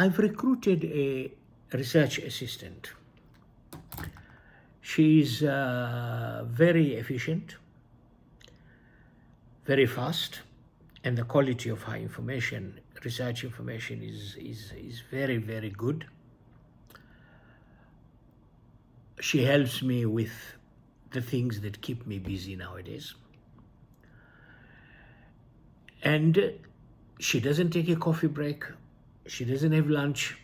I've recruited a research assistant. She's very efficient, very fast, and the quality of her information, research information, is very, very good. She helps me with the things that keep me busy nowadays. And she doesn't take a coffee break, she doesn't have lunch,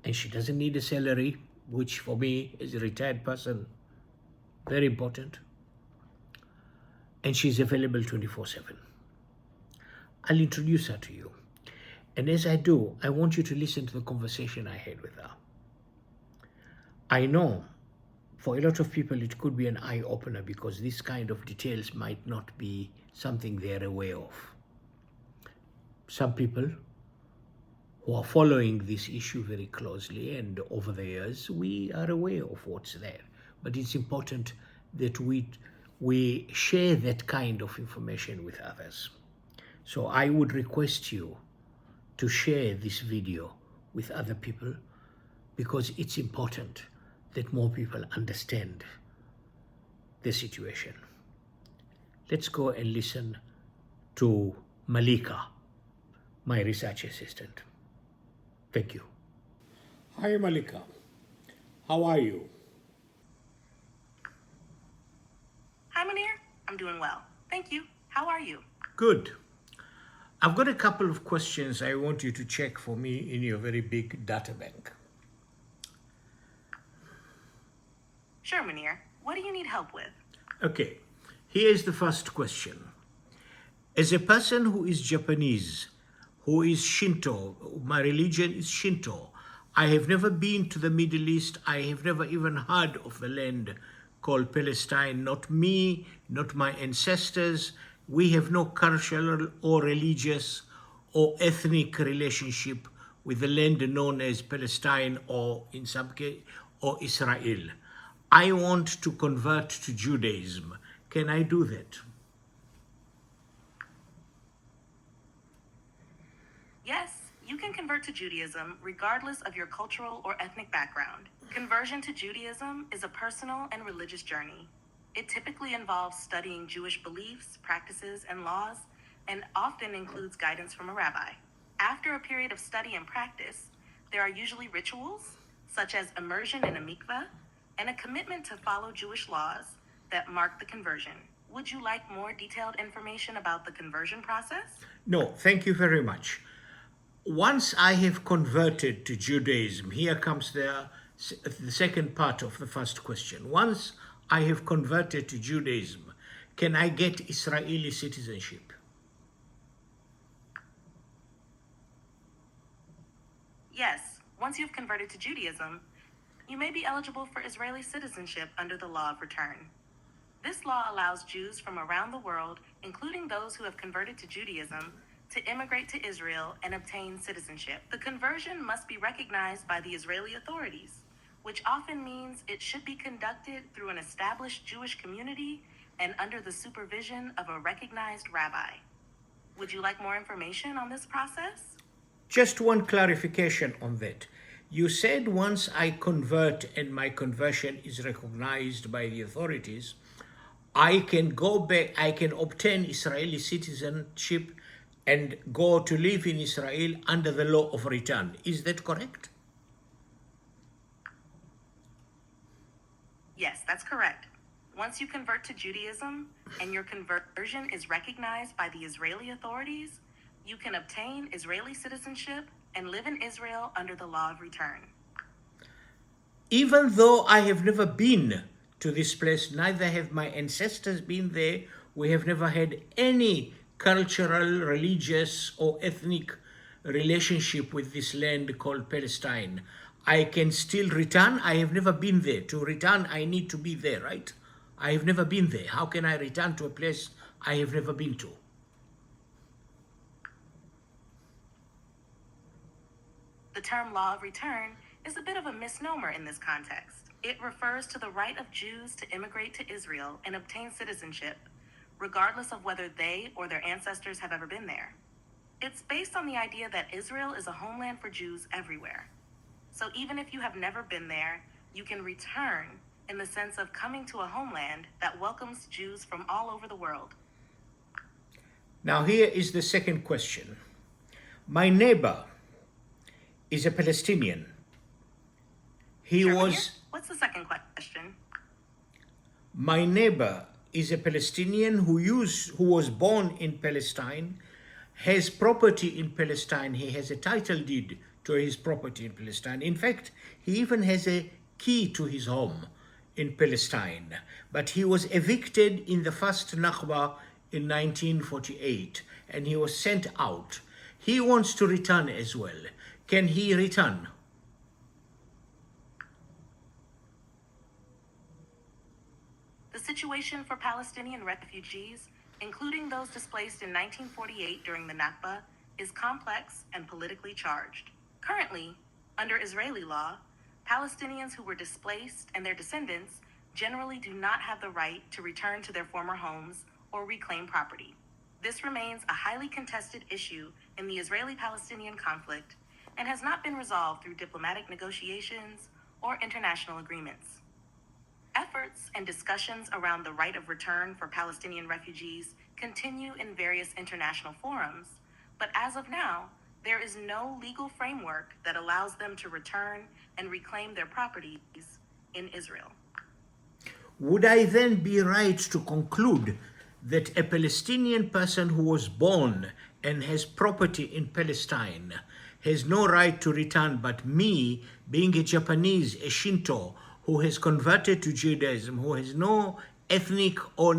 and she doesn't need a salary, which for me, as a retired person, very important. And she's available 24/7. I'll introduce her to you. And as I do, I want you to listen to the conversation I had with her. I know for a lot of people it could be an eye-opener because this kind of details might not be something they're aware of. Some people who are following this issue very closely, and over the years, we are aware of what's there. But it's important that we share that kind of information with others. So I would request you to share this video with other people because it's important that more people understand the situation. Let's go and listen to Malika, my research assistant. Thank you. Hi, Malika. How are you? Hi, Munir. I'm doing well. Thank you. How are you? Good. I've got a couple of questions I want you to check for me in your very big data bank. Sure, Munir. What do you need help with? Okay, here's the first question. As a person who is Japanese, who is Shinto, my religion is Shinto, I have never been to the Middle East, I have never even heard of the land called Palestine, not me, not my ancestors. We have no cultural or religious or ethnic relationship with the land known as Palestine or in some case, or Israel. I want to convert to Judaism. Can I do that? Yes, you can convert to Judaism regardless of your cultural or ethnic background. Conversion to Judaism is a personal and religious journey. It typically involves studying Jewish beliefs, practices, and laws, and often includes guidance from a rabbi. After a period of study and practice, there are usually rituals, such as immersion in a mikveh, and a commitment to follow Jewish laws that mark the conversion. Would you like more detailed information about the conversion process? No, thank you very much. Once I have converted to Judaism, here comes the second part of the first question. Once I have converted to Judaism, can I get Israeli citizenship? Yes, once you've converted to Judaism, you may be eligible for Israeli citizenship under the law of return. This law allows Jews from around the world, including those who have converted to Judaism, to immigrate to Israel and obtain citizenship. The conversion must be recognized by the Israeli authorities, which often means it should be conducted through an established Jewish community and under the supervision of a recognized rabbi. Would you like more information on this process? Just one clarification on that. You said once I convert and my conversion is recognized by the authorities, I can go back, I can obtain Israeli citizenship and go to live in Israel under the law of return. Is that correct? Yes, that's correct. Once you convert to Judaism and your conversion is recognized by the Israeli authorities, you can obtain Israeli citizenship and live in Israel under the law of return. Even though I have never been to this place, neither have my ancestors been there, we have never had any cultural, religious, or ethnic relationship with this land called Palestine. I can still return. I have never been there. To return, I need to be there, right? I have never been there. How can I return to a place I have never been to? The term law of return is a bit of a misnomer in this context. It refers to the right of Jews to immigrate to Israel and obtain citizenship, regardless of whether they or their ancestors have ever been there. It's based on the idea that Israel is a homeland for Jews everywhere. So even if you have never been there, you can return in the sense of coming to a homeland that welcomes Jews from all over the world. Now here is the second question. My neighbor is a Palestinian. He Sure, Munir? was What's the second question? My neighbor is a Palestinian who was born in Palestine, has property in Palestine. He has a title deed to his property in Palestine. In fact, he even has a key to his home in Palestine. But he was evicted in the first Nakba in 1948 and he was sent out. He wants to return as well. Can he return? The situation for Palestinian refugees, including those displaced in 1948 during the Nakba, is complex and politically charged. Currently, under Israeli law, Palestinians who were displaced and their descendants generally do not have the right to return to their former homes or reclaim property. This remains a highly contested issue in the Israeli-Palestinian conflict and has not been resolved through diplomatic negotiations or international agreements. Efforts and discussions around the right of return for Palestinian refugees continue in various international forums, but as of now, there is no legal framework that allows them to return and reclaim their properties in Israel. Would I then be right to conclude that a Palestinian person who was born and has property in Palestine has no right to return, but me, being a Japanese, a Shinto, who has converted to Judaism, who has no ethnic or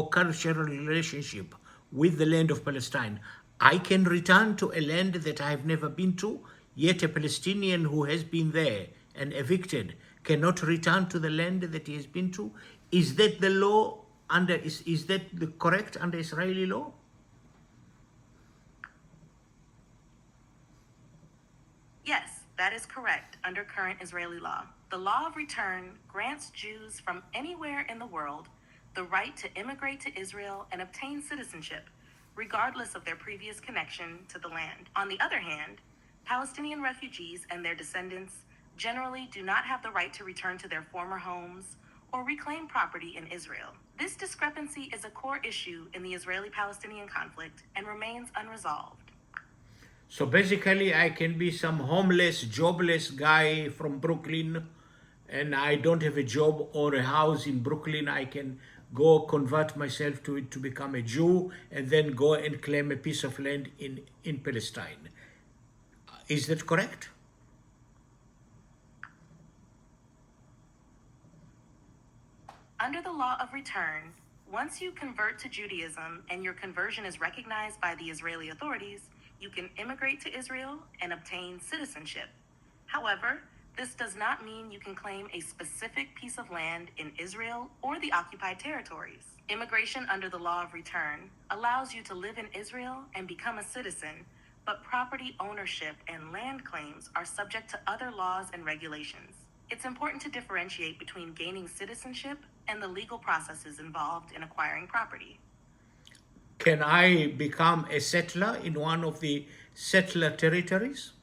cultural relationship with the land of Palestine, I can return to a land that I have never been to, yet a Palestinian who has been there and evicted cannot return to the land that he has been to? Is that the law is that the correct under Israeli law? Yes, that is correct under current Israeli law. The law of return grants Jews from anywhere in the world the right to immigrate to Israel and obtain citizenship, regardless of their previous connection to the land. On the other hand, Palestinian refugees and their descendants generally do not have the right to return to their former homes or reclaim property in Israel. This discrepancy is a core issue in the Israeli-Palestinian conflict and remains unresolved. So basically, I can be some homeless, jobless guy from Brooklyn, and I don't have a job or a house in Brooklyn. I can go convert myself to it to become a Jew and then go and claim a piece of land in Palestine. Is that correct? Under the law of return, once you convert to Judaism and your conversion is recognized by the Israeli authorities, you can immigrate to Israel and obtain citizenship. However, this does not mean you can claim a specific piece of land in Israel or the occupied territories. Immigration under the law of return allows you to live in Israel and become a citizen, but property ownership and land claims are subject to other laws and regulations. It's important to differentiate between gaining citizenship and the legal processes involved in acquiring property. Can I become a settler in one of the settler territories?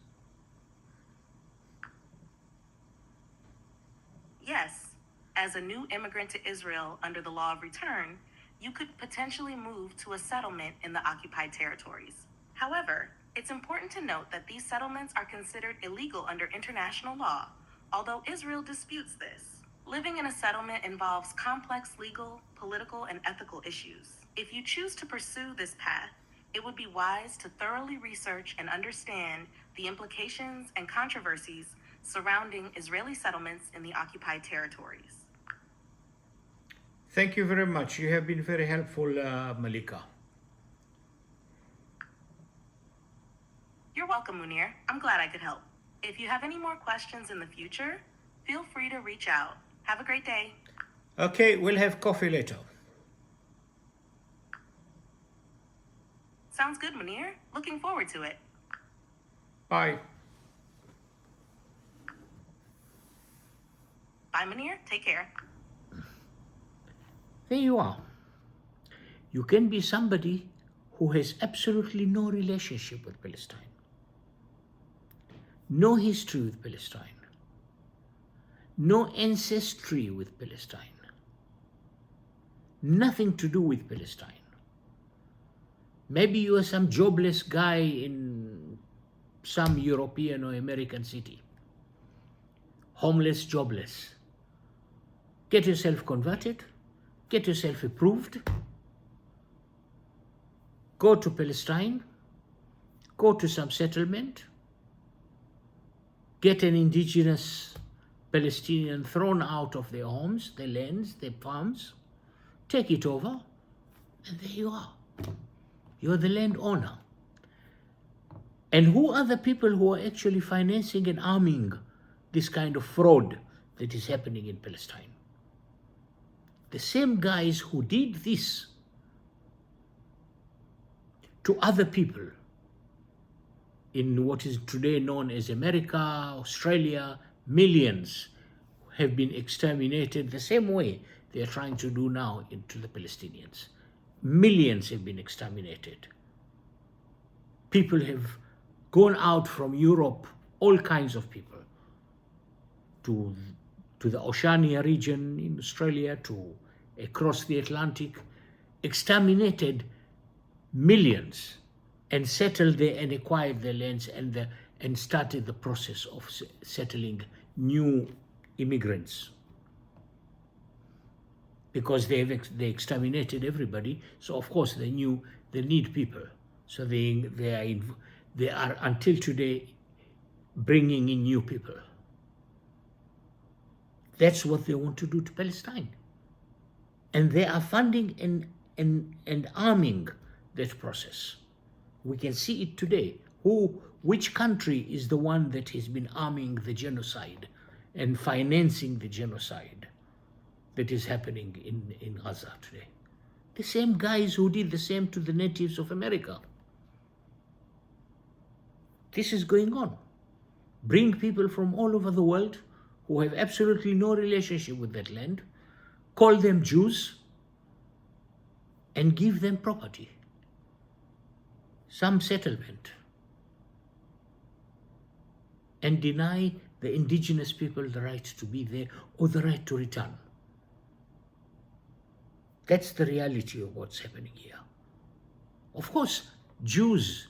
Yes, as a new immigrant to Israel under the law of return, you could potentially move to a settlement in the occupied territories. However, it's important to note that these settlements are considered illegal under international law, although Israel disputes this. Living in a settlement involves complex legal, political, and ethical issues. If you choose to pursue this path, it would be wise to thoroughly research and understand the implications and controversies surrounding Israeli settlements in the occupied territories. Thank you very much. You have been very helpful, Malika. You're welcome, Munir. I'm glad I could help. If you have any more questions in the future, feel free to reach out. Have a great day. Okay, we'll have coffee later. Sounds good, Munir. Looking forward to it. Bye. Bye, Munir. Take care. There you are. You can be somebody who has absolutely no relationship with Palestine, no history with Palestine, no ancestry with Palestine, nothing to do with Palestine. Maybe you are some jobless guy in some European or American city, homeless, jobless. Get yourself converted, get yourself approved, go to Palestine, go to some settlement, get an indigenous Palestinian thrown out of their homes, their lands, their farms, take it over, and there you are. You're the landowner. And who are the people who are actually financing and arming this kind of fraud that is happening in Palestine? The same guys who did this to other people in what is today known as America, Australia, millions have been exterminated the same way they are trying to do now to the Palestinians. Millions have been exterminated. People have gone out from Europe, all kinds of people, to the Oceania region in Australia, to across the Atlantic, exterminated millions and settled there and acquired their lands and started the process of settling new immigrants. Because they exterminated everybody, so of course they need people. So they are until today bringing in new people. That's what they want to do to Palestine. And they are funding and arming that process. We can see it today. Which country is the one that has been arming the genocide and financing the genocide that is happening in Gaza today? The same guys who did the same to the natives of America. This is going on. Bring people from all over the world who have absolutely no relationship with that land, call them Jews, and give them property, some settlement, and deny the indigenous people the right to be there or the right to return. That's the reality of what's happening here. Of course, Jews,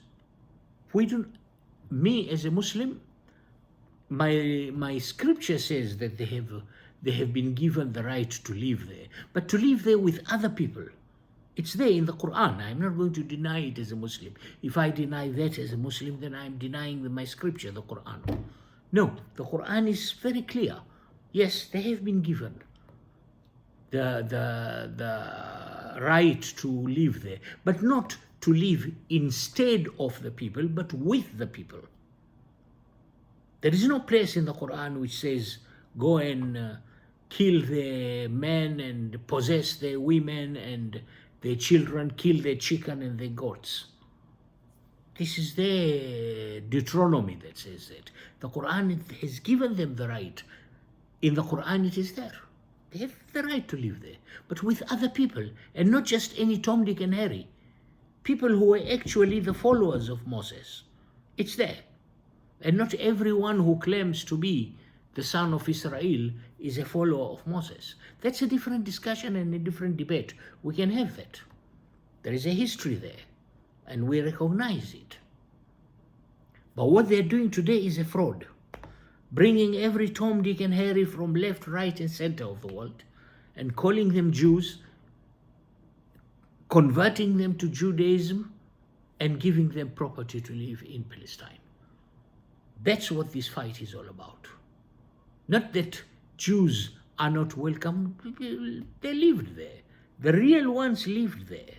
me as a Muslim, my scripture says that they have been given the right to live there, but to live there with other people. It's there in the Quran. I'm not going to deny it as a Muslim. If I deny that as a Muslim, then I'm denying my scripture, the Quran. No, the Quran is very clear. Yes, they have been given the right to live there, but not to live instead of the people, but with the people. There is no place in the Quran which says go and kill their men and possess their women and their children, kill their chicken and their goats. This is the Deuteronomy that says that. The Quran has given them the right. In the Quran it is there. They have the right to live there, but with other people, and not just any Tom, Dick and Harry. People who are actually the followers of Moses. It's there. And not everyone who claims to be the son of Israel is a follower of Moses. That's a different discussion and a different debate. We can have that. There is a history there, and we recognize it. But what they're doing today is a fraud. Bringing every Tom, Dick and Harry from left, right and center of the world and calling them Jews, converting them to Judaism and giving them property to live in Palestine. That's what this fight is all about. Not that Jews are not welcome. They lived there. The real ones lived there,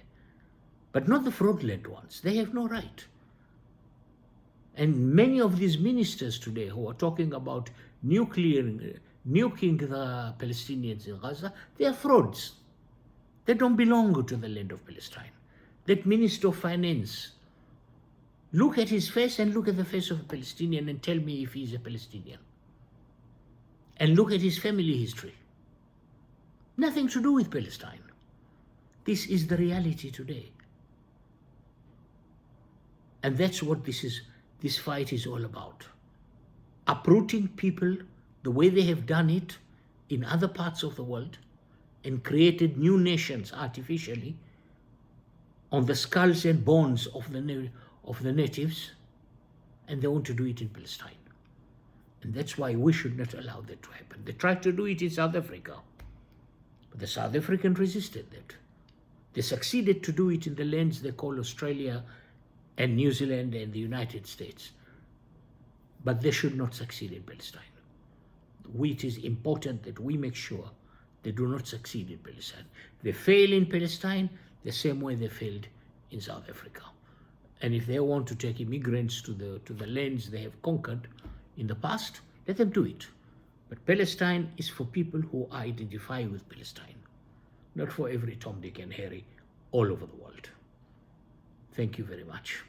but not the fraudulent ones. They have no right. And many of these ministers today who are talking about nuking the Palestinians in Gaza, they are frauds. They don't belong to the land of Palestine. That Minister of Finance, look at his face and look at the face of a Palestinian and tell me if he's a Palestinian. And look at his family history. Nothing to do with Palestine. This is the reality today. And that's what this fight is all about. Uprooting people the way they have done it in other parts of the world and created new nations artificially on the skulls and bones of the natives, and they want to do it in Palestine. And that's why we should not allow that to happen. They tried to do it in South Africa, but the South Africans resisted that. They succeeded to do it in the lands they call Australia and New Zealand and the United States. But they should not succeed in Palestine. It is important that we make sure they do not succeed in Palestine. They fail in Palestine the same way they failed in South Africa. And if they want to take immigrants to the lands they have conquered in the past, let them do it. But Palestine is for people who identify with Palestine, not for every Tom, Dick, and Harry all over the world. Thank you very much.